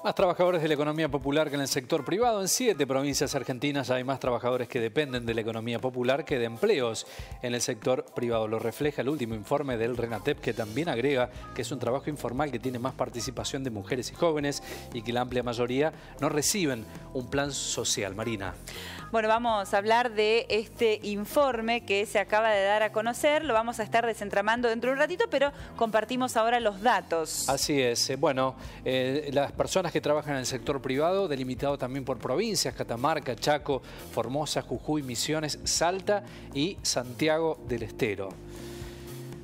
Más trabajadores de la economía popular que en el sector privado. En 7 provincias argentinas hay más trabajadores que dependen de la economía popular que de empleos en el sector privado. Lo refleja el último informe del RENATEP, que también agrega que es un trabajo informal que tiene más participación de mujeres y jóvenes y que la amplia mayoría no reciben un plan social. Marina. Bueno, vamos a hablar de este informe que se acaba de dar a conocer. Lo vamos a estar desentramando dentro de un ratito, pero compartimos ahora los datos. Así es. Las personas que trabajan en el sector privado, delimitado también por provincias: Catamarca, Chaco, Formosa, Jujuy, Misiones, Salta y Santiago del Estero,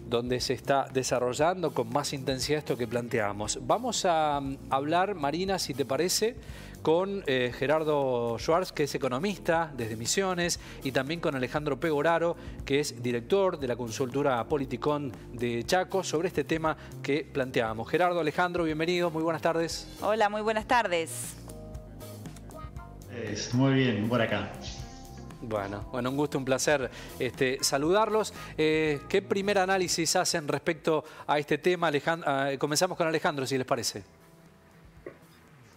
donde se está desarrollando con más intensidad esto que planteamos. Vamos a hablar, Marina, si te parece, con Gerardo Schwartz, que es economista desde Misiones, y también con Alejandro Pegoraro, que es director de la consultora Politicón de Chaco, sobre este tema que planteábamos. Gerardo, Alejandro, bienvenidos, muy buenas tardes. Hola, muy buenas tardes. Muy bien, por acá. Bueno, un gusto, un placer saludarlos. ¿Qué primer análisis hacen respecto a este tema? Comenzamos con Alejandro, si les parece.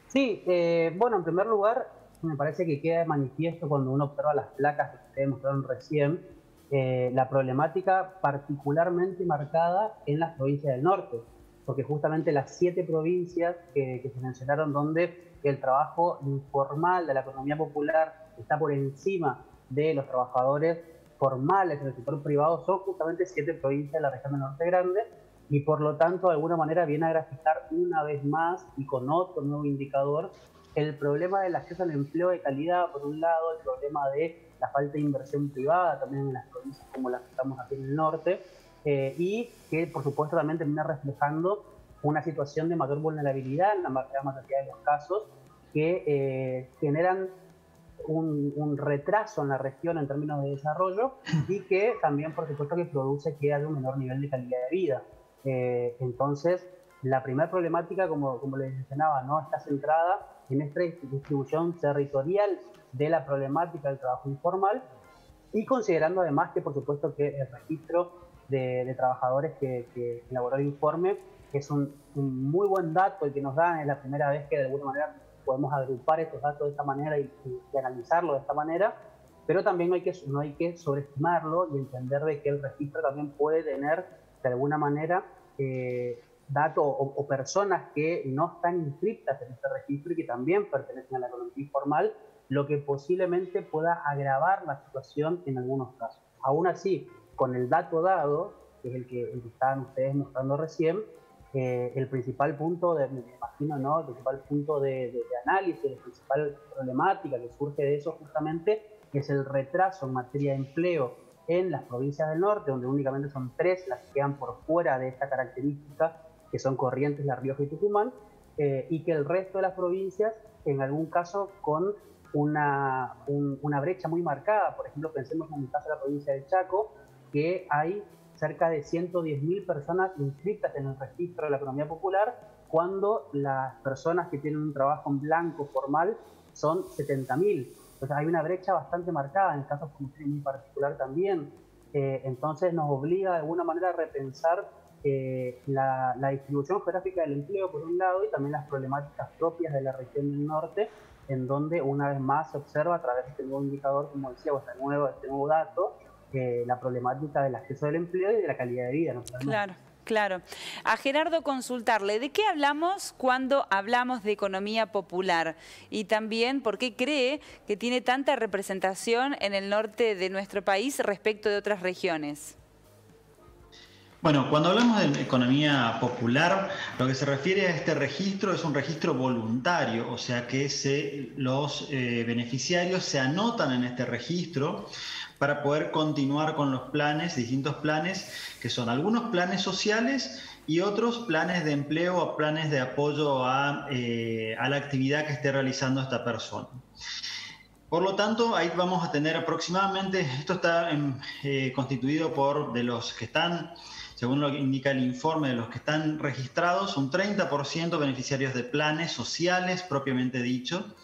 Sí, en primer lugar, me parece que queda de manifiesto cuando uno observa las placas que ustedes mostraron recién, la problemática particularmente marcada en las provincias del norte, porque justamente las 7 provincias que se mencionaron donde el trabajo informal de la economía popular está por encima de los trabajadores formales en el sector privado, son justamente 7 provincias de la región del Norte Grande, y por lo tanto de alguna manera viene a graficar una vez más y con otro nuevo indicador el problema del acceso al empleo de calidad por un lado, el problema de la falta de inversión privada también en las provincias como las que estamos aquí en el norte, y que por supuesto también termina reflejando una situación de mayor vulnerabilidad en la mayoría de los casos que generan un retraso en la región en términos de desarrollo y que también por supuesto que produce que haya un menor nivel de calidad de vida. Entonces, la primera problemática, como les mencionaba, ¿no?, está centrada en esta distribución territorial de la problemática del trabajo informal y considerando además que, por supuesto, que el registro de trabajadores que elaboró el informe es un muy buen dato el que nos dan. Es la primera vez que de alguna manera podemos agrupar estos datos de esta manera y analizarlo de esta manera, pero también no hay que sobreestimarlo y entender de que el registro también puede tener de alguna manera datos o personas que no están inscritas en este registro y que también pertenecen a la economía informal, lo que posiblemente pueda agravar la situación en algunos casos. Aún así, con el dato dado, que es el que estaban ustedes mostrando recién, el principal punto me imagino, ¿no?, el principal punto de análisis, la principal problemática que surge de eso justamente es el retraso en materia de empleo en las provincias del norte, donde únicamente son 3 las que quedan por fuera de esta característica, que son Corrientes, La Rioja y Tucumán, y que el resto de las provincias, en algún caso, con una brecha muy marcada. Por ejemplo, pensemos en el caso de la provincia de Chaco, que hay cerca de 110.000 personas inscritas en el registro de la economía popular, cuando las personas que tienen un trabajo en blanco formal son 70.000. Entonces hay una brecha bastante marcada, en casos como este muy particular también. Entonces nos obliga de alguna manera a repensar la distribución geográfica del empleo por un lado y también las problemáticas propias de la región del norte, en donde una vez más se observa a través de este nuevo indicador, como decía, este nuevo dato, la problemática del acceso al empleo y de la calidad de vida, ¿no? Claro. A Gerardo, consultarle, ¿de qué hablamos cuando hablamos de economía popular? Y también, ¿por qué cree que tiene tanta representación en el norte de nuestro país respecto de otras regiones? Bueno, cuando hablamos de economía popular, lo que se refiere a este registro es un registro voluntario, o sea que los beneficiarios se anotan en este registro para poder continuar con los planes, distintos planes, que son algunos planes sociales y otros planes de empleo o planes de apoyo a la actividad que esté realizando esta persona. Por lo tanto, ahí vamos a tener aproximadamente, esto está constituido de los que están, según lo que indica el informe, de los que están registrados, un 30% beneficiarios de planes sociales, propiamente dicho,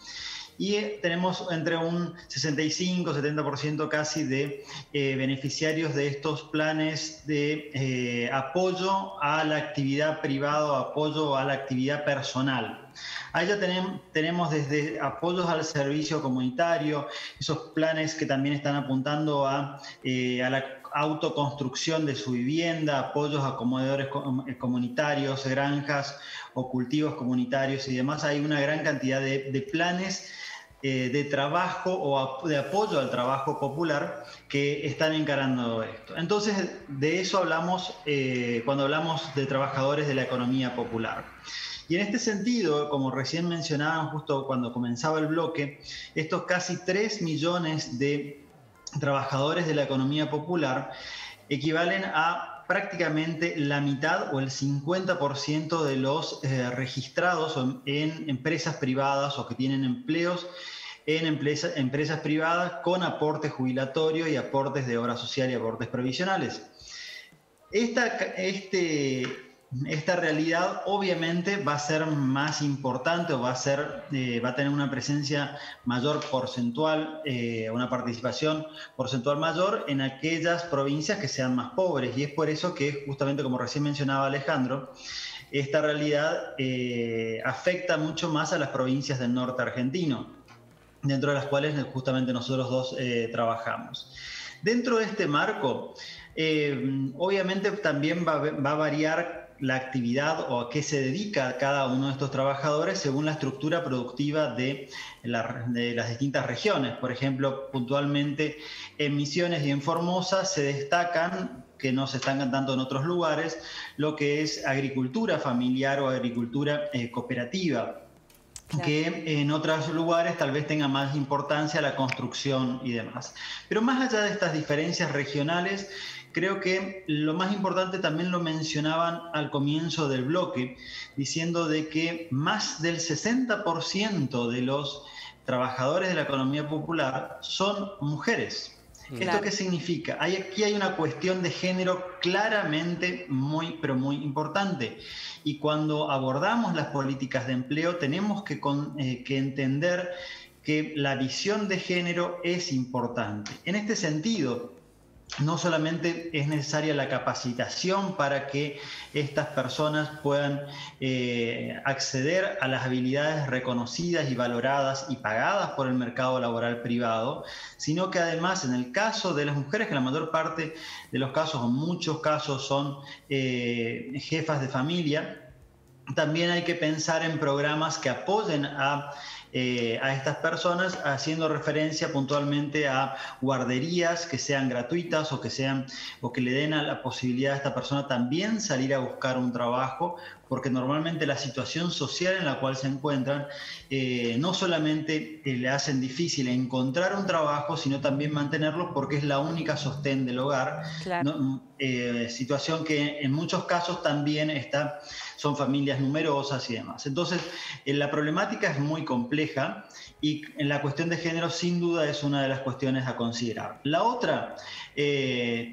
y tenemos entre un 65-70% casi de beneficiarios de estos planes de apoyo a la actividad privada, apoyo a la actividad personal. Ahí ya tenemos desde apoyos al servicio comunitario, esos planes que también están apuntando a la autoconstrucción de su vivienda, apoyos a comedores comunitarios, granjas o cultivos comunitarios y demás. Hay una gran cantidad de planes de trabajo o de apoyo al trabajo popular que están encarando esto. Entonces, de eso hablamos cuando hablamos de trabajadores de la economía popular. Y en este sentido, como recién mencionaban justo cuando comenzaba el bloque, estos casi 3 millones de trabajadores de la economía popular equivalen a prácticamente la mitad o el 50% de los registrados en empresas privadas o que tienen empleos en empresas privadas con aporte jubilatorio y aportes de obra social y aportes provisionales. Esta realidad obviamente va a ser más importante o va a tener una presencia mayor porcentual, una participación porcentual mayor en aquellas provincias que sean más pobres, y es por eso que justamente como recién mencionaba Alejandro, esta realidad afecta mucho más a las provincias del norte argentino, dentro de las cuales justamente nosotros dos trabajamos. Dentro de este marco, obviamente también va a variar la actividad o a qué se dedica cada uno de estos trabajadores según la estructura productiva de las distintas regiones. Por ejemplo, puntualmente en Misiones y en Formosa se destacan, que no se estancan tanto en otros lugares, lo que es agricultura familiar o agricultura cooperativa. Claro. Que en otros lugares tal vez tenga más importancia la construcción y demás. Pero más allá de estas diferencias regionales, creo que lo más importante también lo mencionaban al comienzo del bloque, diciendo de que más del 60% de los trabajadores de la economía popular son mujeres. Claro. ¿Esto qué significa? Aquí hay una cuestión de género claramente pero muy importante. Y cuando abordamos las políticas de empleo tenemos que entender que la visión de género es importante. En este sentido, no solamente es necesaria la capacitación para que estas personas puedan acceder a las habilidades reconocidas y valoradas y pagadas por el mercado laboral privado, sino que además en el caso de las mujeres, que la mayor parte de los casos o muchos casos son jefas de familia, también hay que pensar en programas que apoyen a estas personas, haciendo referencia puntualmente a guarderías que sean gratuitas o que le den la posibilidad a esta persona también salir a buscar un trabajo, porque normalmente la situación social en la cual se encuentran no solamente le hacen difícil encontrar un trabajo, sino también mantenerlo, porque es la única sostén del hogar. Claro. ¿No? Situación que en muchos casos también son familias numerosas y demás. Entonces, la problemática es muy compleja y en la cuestión de género sin duda es una de las cuestiones a considerar. La otra,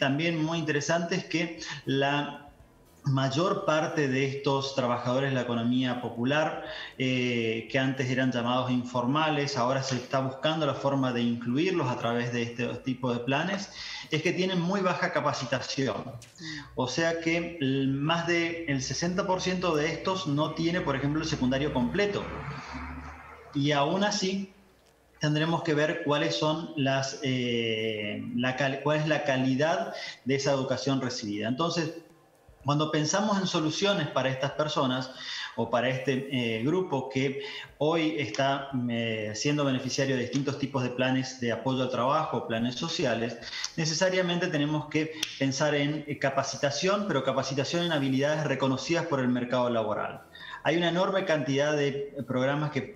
también muy interesante, es que la mayor parte de estos trabajadores de la economía popular, que antes eran llamados informales, ahora se está buscando la forma de incluirlos a través de este tipo de planes, es que tienen muy baja capacitación. O sea que más del 60% de estos no tiene, por ejemplo, el secundario completo. Y aún así tendremos que ver cuáles son cuál es la calidad de esa educación recibida. Entonces, cuando pensamos en soluciones para estas personas o para este grupo que hoy está siendo beneficiario de distintos tipos de planes de apoyo al trabajo, planes sociales, necesariamente tenemos que pensar en capacitación, pero capacitación en habilidades reconocidas por el mercado laboral. Hay una enorme cantidad de programas que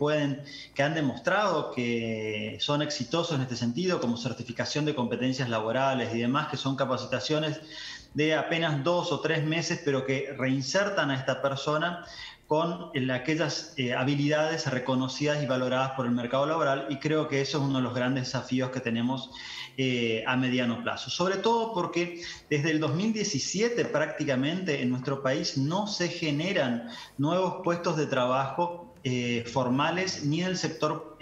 han demostrado que son exitosos en este sentido, como certificación de competencias laborales y demás, que son capacitaciones de apenas 2 o 3 meses, pero que reinsertan a esta persona con aquellas habilidades reconocidas y valoradas por el mercado laboral, y creo que eso es uno de los grandes desafíos que tenemos a mediano plazo. Sobre todo porque desde el 2017 prácticamente en nuestro país no se generan nuevos puestos de trabajo formales ni en el sector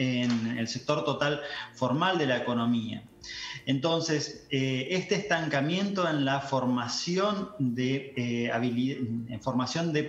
total formal de la economía. Entonces, este estancamiento en la formación de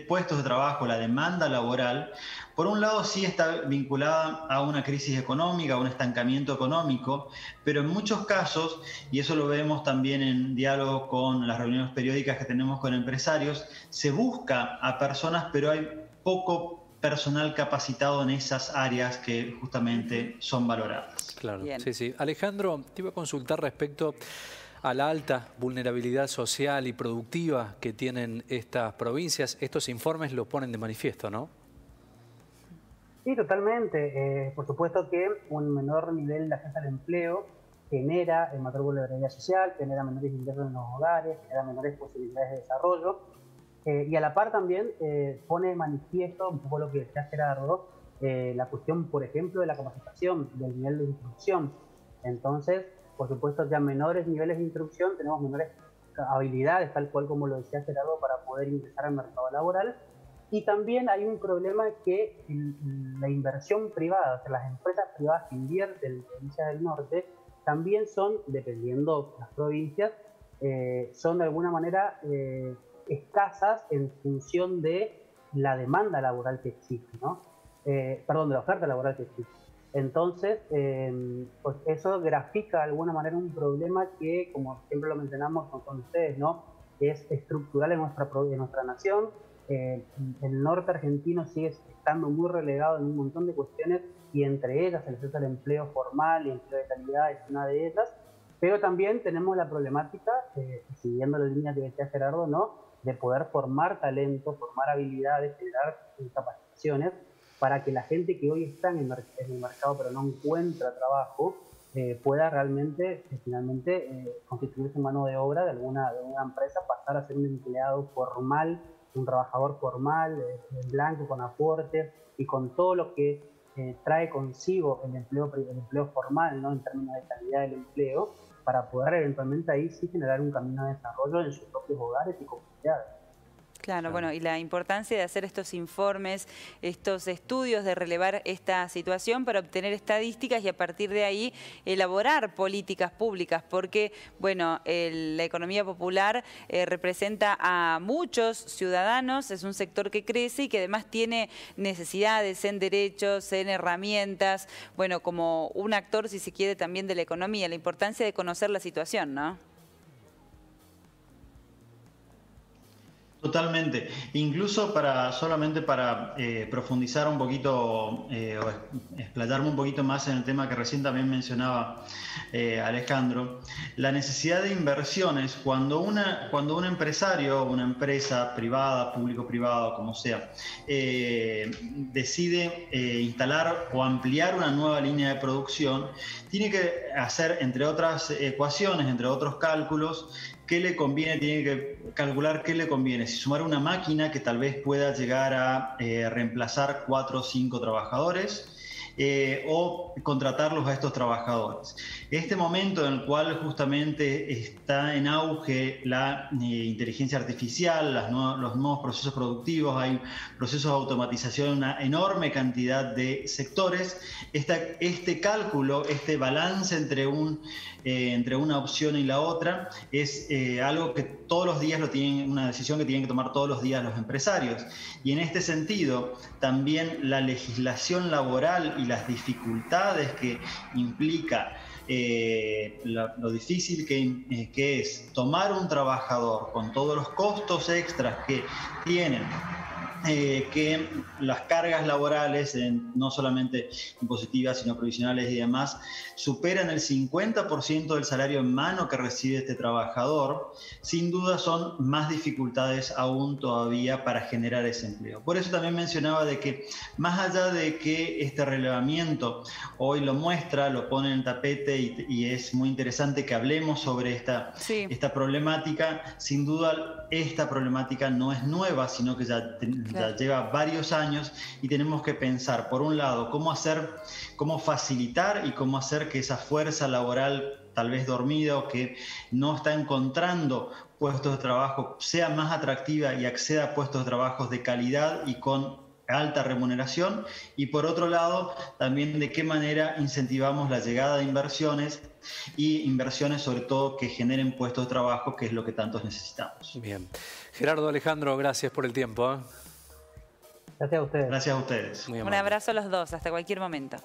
puestos de trabajo, la demanda laboral, por un lado sí está vinculada a una crisis económica, a un estancamiento económico, pero en muchos casos, y eso lo vemos también en diálogo con las reuniones periódicas que tenemos con empresarios, se busca a personas, pero hay poco personal capacitado en esas áreas que justamente son valoradas. Claro, Bien. sí. Alejandro, te iba a consultar respecto a la alta vulnerabilidad social y productiva que tienen estas provincias. Estos informes lo ponen de manifiesto, ¿no? Sí, totalmente. Por supuesto que un menor nivel de acceso al empleo genera mayor vulnerabilidad social, genera menores ingresos en los hogares, genera menores posibilidades de desarrollo. Y a la par también pone de manifiesto, un poco lo que decía Gerardo, la cuestión, por ejemplo, de la capacitación, del nivel de instrucción. Entonces, por supuesto, ya menores niveles de instrucción, tenemos menores habilidades, tal cual como lo decía Gerardo, para poder ingresar al mercado laboral. Y también hay un problema que la inversión privada, o sea, las empresas privadas que invierten en provincias del norte, también son, dependiendo de las provincias, son de alguna manera escasas en función de la demanda laboral que existe, ¿no? Perdón, de la oferta laboral que existe. Entonces, pues eso grafica de alguna manera un problema que, como siempre lo mencionamos con ustedes, ¿no? Es estructural en nuestra nación. El norte argentino sigue estando muy relegado en un montón de cuestiones y entre ellas el acceso al empleo formal y empleo de calidad es una de ellas, pero también tenemos la problemática, siguiendo la línea que decía Gerardo, ¿no? De poder formar talento, formar habilidades, generar capacitaciones para que la gente que hoy está en el mercado pero no encuentra trabajo pueda realmente, finalmente, constituirse mano de obra de alguna empresa, pasar a ser un empleado formal, un trabajador formal, en blanco, con aportes y con todo lo que trae consigo el empleo formal, ¿no? En términos de calidad del empleo, para poder eventualmente ahí sí generar un camino de desarrollo en sus propios hogares y comunidades. Claro, bueno, y la importancia de hacer estos informes, estos estudios, de relevar esta situación para obtener estadísticas y a partir de ahí elaborar políticas públicas, porque, bueno, la economía popular representa a muchos ciudadanos, es un sector que crece y que además tiene necesidades en derechos, en herramientas, bueno, como un actor, si se quiere, también de la economía, la importancia de conocer la situación, ¿no? Totalmente. Incluso solamente para profundizar un poquito o explayarme un poquito más en el tema que recién también mencionaba Alejandro, la necesidad de inversiones cuando un empresario, una empresa privada, público-privado, como sea, decide instalar o ampliar una nueva línea de producción, tiene que hacer, entre otras ecuaciones, entre otros cálculos, qué le conviene, tiene que calcular qué le conviene, si sumar una máquina que tal vez pueda llegar a reemplazar 4 o 5 trabajadores o contratarlos a estos trabajadores. Este momento en el cual justamente está en auge la inteligencia artificial, los nuevos procesos productivos, hay procesos de automatización en una enorme cantidad de sectores, este cálculo, este balance entre una opción y la otra es algo que todos los días una decisión que tienen que tomar todos los días los empresarios. Y en este sentido, también la legislación laboral y las dificultades que implica lo difícil que es tomar un trabajador con todos los costos extras que tienen, que las cargas laborales, no solamente impositivas, sino provisionales y demás, superan el 50% del salario en mano que recibe este trabajador, sin duda son más dificultades aún todavía para generar ese empleo. Por eso también mencionaba de que, más allá de que este relevamiento hoy lo muestra, lo pone en tapete y es muy interesante que hablemos sobre esta problemática, sin duda esta problemática no es nueva, sino que ya lleva varios años y tenemos que pensar, por un lado, cómo facilitar y cómo hacer que esa fuerza laboral tal vez dormida o que no está encontrando puestos de trabajo sea más atractiva y acceda a puestos de trabajo de calidad y con alta remuneración, y por otro lado también de qué manera incentivamos la llegada de inversiones, y inversiones sobre todo que generen puestos de trabajo, que es lo que tantos necesitamos. Bien. Gerardo, Alejandro, gracias por el tiempo. Gracias a ustedes. Gracias a ustedes. Muy Un amable. abrazo a los dos, hasta cualquier momento.